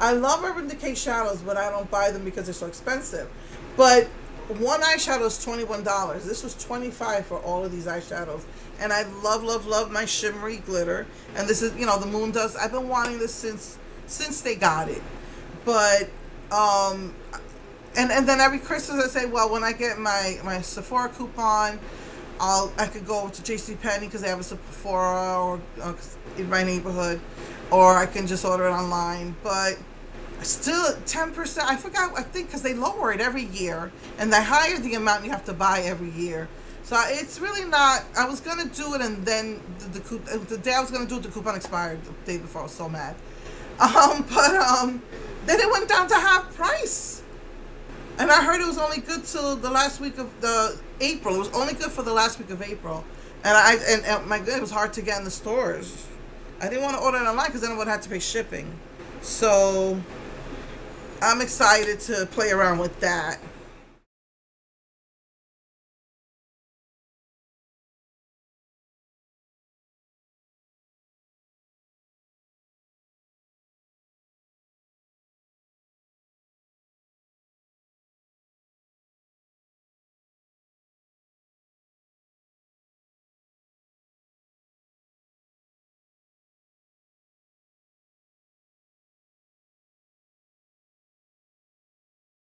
I love Urban Decay shadows, but I don't buy them because they're so expensive. But one eyeshadow is $21. This was $25 for all of these eyeshadows. And I love, love, love my shimmery glitter. And this is, you know, the Moondust. I've been wanting this since they got it. But, and then every Christmas I say, well, when I get my Sephora coupon, I could go over to JCPenney because they have a Sephora or in my neighborhood, or I can just order it online. But still 10%, I forgot, I think because they lower it every year, and they higher the amount you have to buy every year. So it's really not, I was going to do it, and then the day I was going to do it, the coupon expired the day before. I was so mad. Then it went down to half price. And I heard it was only good till the last week of April. It was only good for the last week of April. And my God, it was hard to get in the stores. I didn't want to order it online because then I would have to pay shipping. So I'm excited to play around with that.